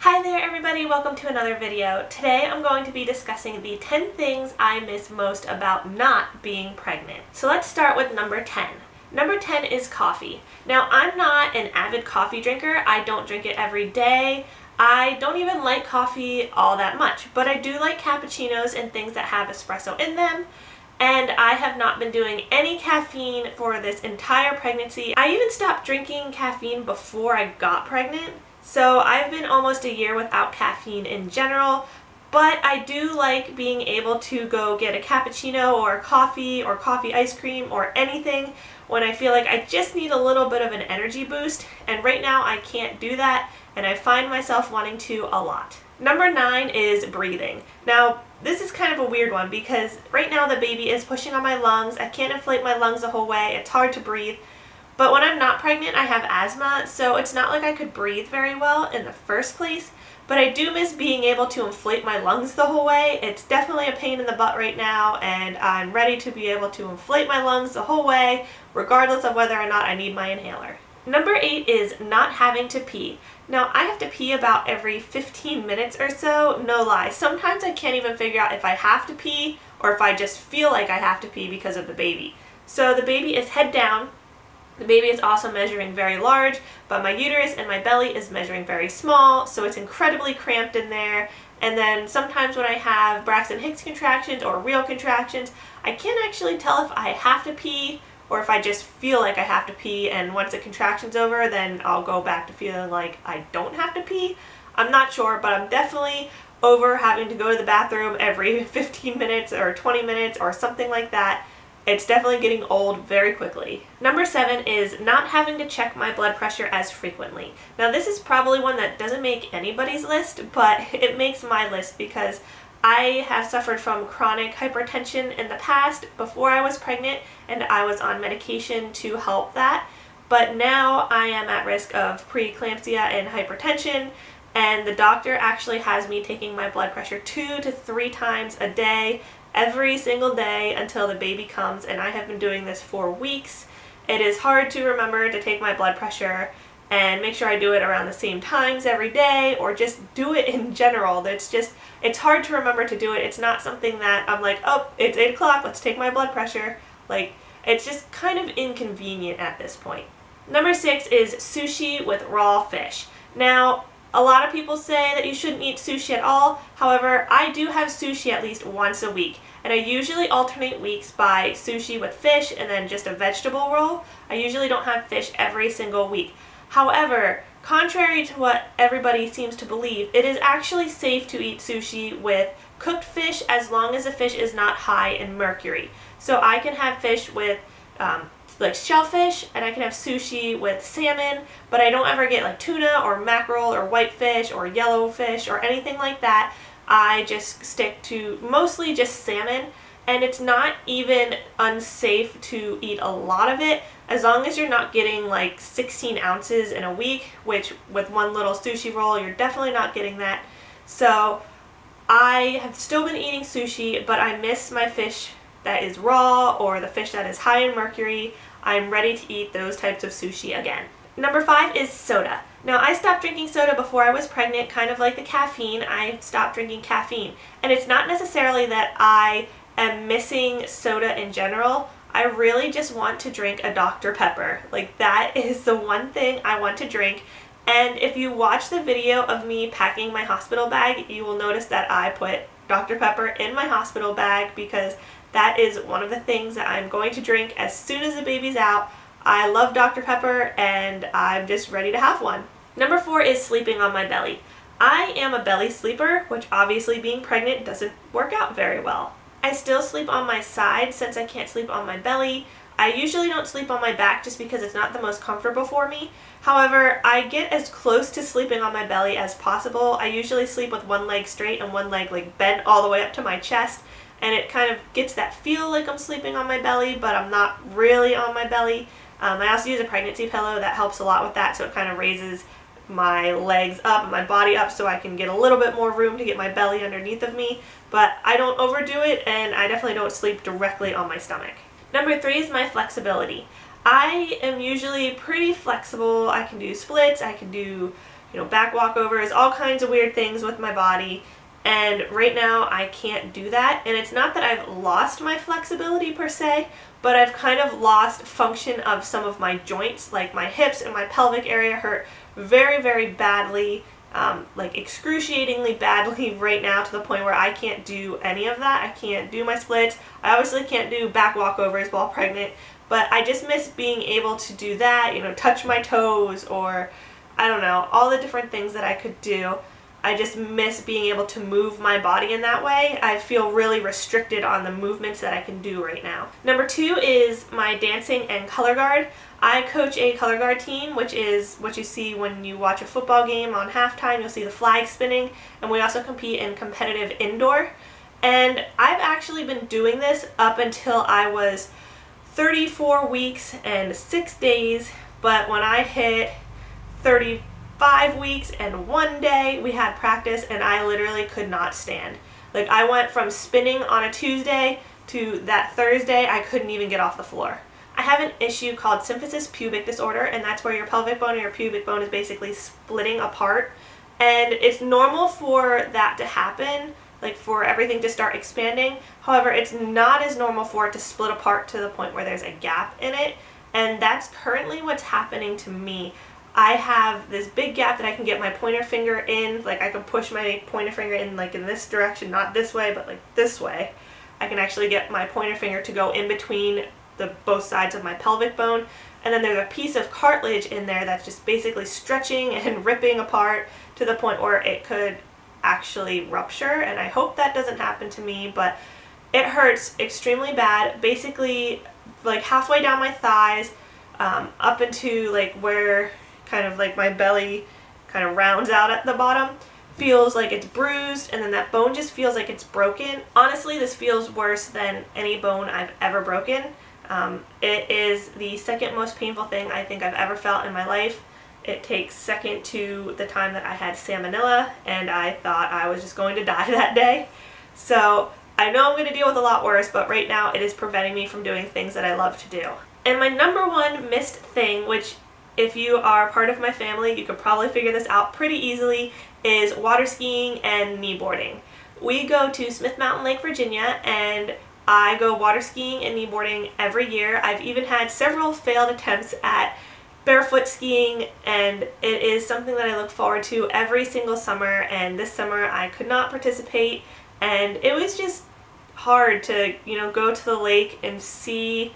Hi there everybody, welcome to another video. Today I'm going to be discussing the 10 things I miss most about not being pregnant. So let's start with number 10. Number 10 is coffee. Now I'm not an avid coffee drinker. I don't drink it every day. I don't even like coffee all that much, but I do like cappuccinos and things that have espresso in them. And I have not been doing any caffeine for this entire pregnancy. I even stopped drinking caffeine before I got pregnant. So I've been almost a year without caffeine in general, but I do like being able to go get a cappuccino or coffee ice cream or anything when I feel like I just need a little bit of an energy boost, and right now I can't do that and I find myself wanting to a lot. Number 9 is breathing. Now this is kind of a weird one because right now the baby is pushing on my lungs. I can't inflate my lungs the whole way. It's hard to breathe. But when I'm not pregnant, I have asthma, so it's not like I could breathe very well in the first place. But I do miss being able to inflate my lungs the whole way. It's definitely a pain in the butt right now, and I'm ready to be able to inflate my lungs the whole way, regardless of whether or not I need my inhaler. Number 8 is not having to pee. Now, I have to pee about every 15 minutes or so, no lie. Sometimes I can't even figure out if I have to pee or if I just feel like I have to pee because of the baby. So the baby is head down. The baby is also measuring very large, but my uterus and my belly is measuring very small, so it's incredibly cramped in there. And then sometimes when I have Braxton Hicks contractions or real contractions, I can't actually tell if I have to pee or if I just feel like I have to pee, and once the contraction's over, then I'll go back to feeling like I don't have to pee. I'm not sure, but I'm definitely over having to go to the bathroom every 15 minutes or 20 minutes or something like that. It's definitely getting old very quickly. Number 7 is not having to check my blood pressure as frequently. Now this is probably one that doesn't make anybody's list, but it makes my list because I have suffered from chronic hypertension in the past before I was pregnant, and I was on medication to help that. But now I am at risk of preeclampsia and hypertension, and the doctor actually has me taking my blood pressure 2 to 3 times a day, every single day until the baby comes, and I have been doing this for weeks. It is hard to remember to take my blood pressure and make sure I do it around the same times every day, or just do it in general. It's hard to remember to do it. It's not something that I'm like, oh, it's 8 o'clock, let's take my blood pressure. Like, it's just kind of inconvenient at this point. Number 6 is sushi with raw fish. Now, a lot of people say that you shouldn't eat sushi at all. However, I do have sushi at least once a week, and I usually alternate weeks by sushi with fish and then just a vegetable roll. I usually don't have fish every single week. However, contrary to what everybody seems to believe, it is actually safe to eat sushi with cooked fish as long as the fish is not high in mercury. So I can have fish with like shellfish, and I can have sushi with salmon, but I don't ever get like tuna or mackerel or whitefish or yellowfish or anything like that. I just stick to mostly just salmon, and it's not even unsafe to eat a lot of it as long as you're not getting like 16 ounces in a week, which with one little sushi roll you're definitely not getting that. So I have still been eating sushi, but I miss my fish that is raw or the fish that is high in mercury. I'm ready to eat those types of sushi again. Number 5 is soda. Now, I stopped drinking soda before I was pregnant, kind of like the caffeine. I stopped drinking caffeine. And it's not necessarily that I am missing soda in general. I really just want to drink a Dr. Pepper. Like, that is the one thing I want to drink. And if you watch the video of me packing my hospital bag, you will notice that I put Dr. Pepper in my hospital bag because that is one of the things that I'm going to drink as soon as the baby's out. I love Dr. Pepper, and I'm just ready to have one. Number 4 is sleeping on my belly. I am a belly sleeper, which obviously being pregnant doesn't work out very well. I still sleep on my side since I can't sleep on my belly. I usually don't sleep on my back just because it's not the most comfortable for me. However, I get as close to sleeping on my belly as possible. I usually sleep with one leg straight and one leg like bent all the way up to my chest, and it kind of gets that feel like I'm sleeping on my belly, but I'm not really on my belly. I also use a pregnancy pillow that helps a lot with that, so it kind of raises my legs up and my body up so I can get a little bit more room to get my belly underneath of me, but I don't overdo it, and I definitely don't sleep directly on my stomach. Number 3 is my flexibility. I am usually pretty flexible. I can do splits, I can do back walkovers, all kinds of weird things with my body. And right now I can't do that. And it's not that I've lost my flexibility per se, but I've kind of lost function of some of my joints. Like my hips and my pelvic area hurt very, very badly, like excruciatingly badly right now, to the point where I can't do any of that. I can't do my splits. I obviously can't do back walkovers while pregnant, but I just miss being able to do that, touch my toes, or I don't know, all the different things that I could do. I just miss being able to move my body in that way. I feel really restricted on the movements that I can do right now. Number 2 is my dancing and color guard. I coach a color guard team, which is what you see when you watch a football game on halftime. You'll see the flag spinning, and we also compete in competitive indoor. And I've actually been doing this up until I was 34 weeks and 6 days, but when I hit 35 weeks and 1 day, we had practice, and I literally could not stand. Like, I went from spinning on a Tuesday to that Thursday, I couldn't even get off the floor. I have an issue called symphysis pubic disorder, and that's where your pelvic bone and your pubic bone is basically splitting apart. And it's normal for that to happen, like for everything to start expanding. However, it's not as normal for it to split apart to the point where there's a gap in it. And that's currently what's happening to me. I have this big gap that I can get my pointer finger in. Like, I can push my pointer finger in, like, in this direction, not this way, but like this way. I can actually get my pointer finger to go in between both sides of my pelvic bone. And then there's a piece of cartilage in there that's just basically stretching and ripping apart to the point where it could actually rupture. And I hope that doesn't happen to me, but it hurts extremely bad. Basically, like halfway down my thighs, up into like where kind of like my belly kind of rounds out at the bottom, feels like it's bruised, and then that bone just feels like it's broken. Honestly, this feels worse than any bone I've ever broken. It is the second most painful thing I think I've ever felt in my life. It takes second to the time that I had salmonella, and I thought I was just going to die that day. So I know I'm going to deal with a lot worse, but right now it is preventing me from doing things that I love to do. And my number one missed thing, which if you are part of my family, you could probably figure this out pretty easily, is water skiing and kneeboarding. We go to Smith Mountain Lake, Virginia, and I go water skiing and kneeboarding every year. I've even had several failed attempts at barefoot skiing, and it is something that I look forward to every single summer, and this summer I could not participate, and it was just hard to, go to the lake and see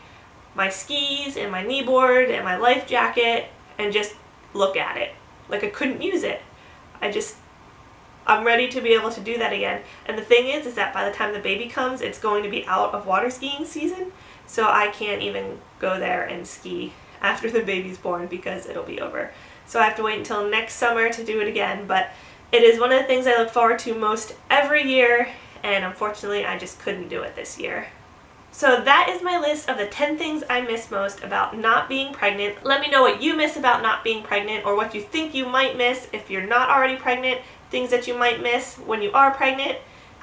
my skis and my kneeboard and my life jacket and just look at it. Like, I couldn't use it. I'm ready to be able to do that again. And the thing is that by the time the baby comes, it's going to be out of water skiing season, so I can't even go there and ski after the baby's born because it'll be over. So I have to wait until next summer to do it again, but it is one of the things I look forward to most every year, and unfortunately I just couldn't do it this year. So that is my list of the 10 things I miss most about not being pregnant. Let me know what you miss about not being pregnant, or what you think you might miss if you're not already pregnant, things that you might miss when you are pregnant.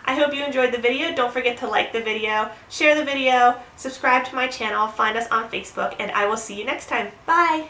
I hope you enjoyed the video. Don't forget to like the video, share the video, subscribe to my channel, find us on Facebook, and I will see you next time. Bye!